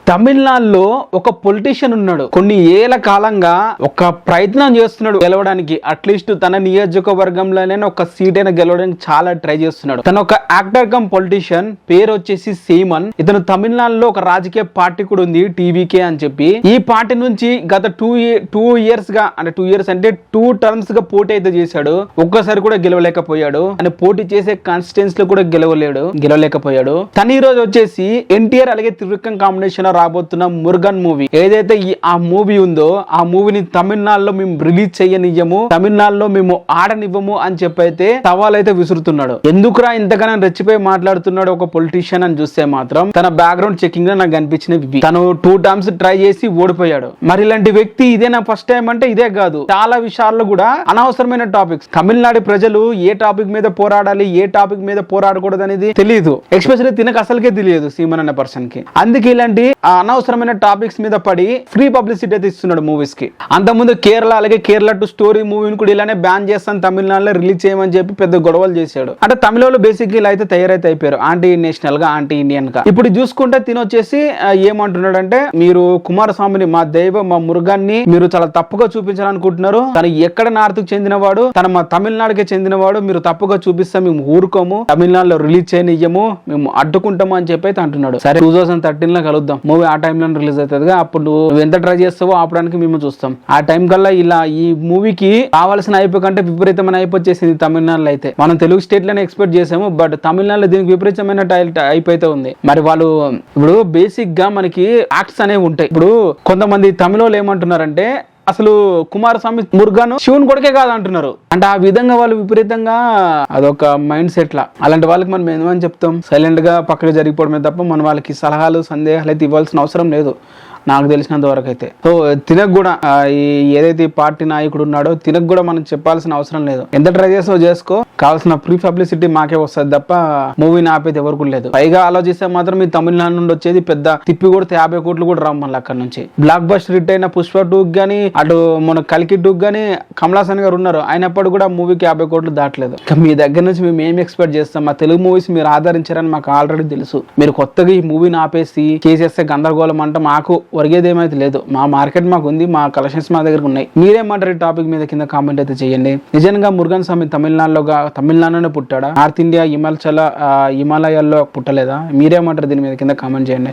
తమిళనాడులో ఒక పొలిటీషియన్ ఉన్నాడు. కొన్ని ఏళ్ల కాలంగా ఒక ప్రయత్నం చేస్తున్నాడు గెలవడానికి. అట్లీస్ట్ తన నియోజకవర్గంలోనే ఒక సీట్ అయినా గెలవడానికి చాలా ట్రై చేస్తున్నాడు. తన ఒక యాక్టర్ కమ్ పొలిటీషియన్, పేరు వచ్చేసి సీమన్. ఇతను తమిళనాడులో ఒక రాజకీయ పార్టీ కూడా ఉంది, టీవీకే అని చెప్పి. ఈ పార్టీ నుంచి గత టూ ఇయర్స్ గా, అంటే 2 years అంటే 2 terms గా పోటీ అయితే చేశాడు. ఒక్కసారి కూడా గెలవలేకపోయాడు. అని పోటీ చేసే కాన్స్టిట్యూన్స్ లో కూడా గెలవలేకపోయాడు. తను ఈ రోజు వచ్చేసి ఎన్టీఆర్ అలాగే త్రివిక్రమ్ కాంబినేషన్ రాబోతున్న మురుగన్ మూవీ ఏదైతే ఆ మూవీ ఉందో, ఆ మూవీని తమిళనాడులో మేము రిలీజ్ చేయనియ్యము, తమిళనాడులో మేము ఆడనివ్వము అని చెప్పైతే సవాల్ అయితే విసురుతున్నాడు. ఎందుకురా ఇంతగానో రెచ్చిపోయి మాట్లాడుతున్నాడు ఒక పొలిటీషియన్ అని చూస్తే మాత్రం తన బ్యాక్గ్రౌండ్ చెకింగ్ లో నాకు అనిపించినవి. తను 2 terms ట్రై చేసి ఓడిపోయాడు. మరి ఇలాంటి వ్యక్తి ఇదే నా ఫస్ట్ టైం అంటే ఇదే కాదు, చాలా విషయాల్లో కూడా అనవసరమైన టాపిక్స్. తమిళనాడు ప్రజలు ఏ టాపిక్ మీద పోరాడాలి, ఏ టాపిక్ మీద పోరాడకూడదు అనేది తెలియదు. ఎస్పెషల్లీ తినకు అసలుకే తెలియదు సీమన్ అనే పర్సన్ కి. అందుకే ఇలాంటి అనవసరమైన టాపిక్స్ మీద పడి ఫ్రీ పబ్లిసిటీ అయితే ఇస్తున్నాడు మూవీస్ కి. అంతకుముందు కేరళ అలాగే కేరళ టు స్టోరీ మూవీని కూడా ఇలానే బ్యాన్ చేస్తాను, తమిళనాడులో రిలీజ్ చేయమని చెప్పి పెద్ద గొడవలు చేశాడు. అంటే తమిళలో బేసిక్ ఇలా అయితే తయారైతే అయిపోయారు, ఆంటీ నేషనల్ గా, ఆంటీ ఇండియన్ గా. ఇప్పుడు చూసుకుంటే తినొచ్చేసి ఏమంటున్నాడు అంటే, మీరు కుమారస్వామిని, మా దైవం, మా మురుగాన్ని మీరు చాలా తప్పుగా చూపించాలనుకుంటున్నారు. తను ఎక్కడ నార్త్ కు చెందినవాడు, తన మా తమిళనాడుకి చెందినవాడు, మీరు తప్పుగా చూపిస్తే మేము ఊరుకోము, తమిళనాడులో రిలీజ్ చేయనియ్యము, మేము అడ్డుకుంటాము అని చెప్పి అయితే అంటున్నాడు. సరే 2013 లో కలుద్దాం, మూవీ ఆ టైంలో రిలీజ్ అవుతుంది. అప్పుడు నువ్వు ఎంత ట్రై చేస్తావో ఆపడానికి మేము చూస్తాం. ఆ టైం కల్లా ఇలా ఈ మూవీకి కావాల్సిన అయిపో కంటే విపరీతమైన అయిపోచ్చేసింది తమిళనాడులో. అయితే మనం తెలుగు స్టేట్ లోనే ఎక్స్పెక్ట్ చేసాము, బట్ తమిళనాడులో దీనికి విపరీతమైన అయిపోతే ఉంది. మరి వాళ్ళు ఇప్పుడు బేసిక్ గా మనకి యాక్ట్స్ అనేవి ఉంటాయి. ఇప్పుడు కొంతమంది తమిళలో ఏమంటున్నారంటే, అసలు కుమారస్వామి మురుగాను శివుని కొడుకే కాదు అంటున్నారు. అంటే ఆ విధంగా వాళ్ళు విపరీతంగా అదొక మైండ్ సెట్ లా. అలాంటి వాళ్ళకి మనం ఏమని చెప్తాం, సైలెంట్ గా పక్కకి జరిగిపోవడమే తప్ప మనం వాళ్ళకి సలహాలు సందేహాలు అయితే ఇవ్వాల్సిన అవసరం లేదు నాకు తెలిసినంత వరకు అయితే. సో తినకు కూడా ఏదైతే పార్టీ నాయకుడు ఉన్నాడో తినకు కూడా మనం చెప్పాల్సిన అవసరం లేదు. ఎంత ట్రై చేస్తావో చేసుకో, కావాల్సిన ప్రీ పబ్లిసిటీ మాకే వస్తుంది తప్ప మూవీని ఆపేది ఎవరికి లేదు. పైగా ఆలోచిస్తే మాత్రం ఈ తమిళనాడు నుండి వచ్చేది పెద్ద తిప్పి కొడితే 50 కోట్లు కూడా రావు మళ్ళీ అక్కడ నుంచి. బ్లాక్ బస్టర్ హిట్ అయిన పుష్ప 2 గానీ, అటు మన కల్కి 2 గానీ కమల్ హాసన్ గారు ఉన్నారు, అయినప్పుడు కూడా మూవీకి 50 కోట్లు దాటలేదు. మీ దగ్గర నుంచి మేము ఏం ఎక్స్పెక్ట్ చేస్తాం? మా తెలుగు మూవీస్ మీరు ఆదరించారని మాకు ఆల్రెడీ తెలుసు. మీరు కొత్తగా ఈ మూవీని ఆపేసి చేసేస్తే గందరగోళం అంటే మాకు ఒరిగేది ఏమైతే లేదు. మా మార్కెట్ మాకు ఉంది, మా కలెక్షన్స్ మా దగ్గర ఉన్నాయి. మీరేమంటారు ఈ టాపిక్ మీద కింద కామెంట్ అయితే చేయండి. నిజంగా మురుగన్ స్వామి తమిళనాడులోనే పుట్టాడా? నార్త్ ఇండియా హిమాలయాల్లో పుట్టలేదా? మీరేమంటారు దీని మీద కింద కామెంట్ చేయండి.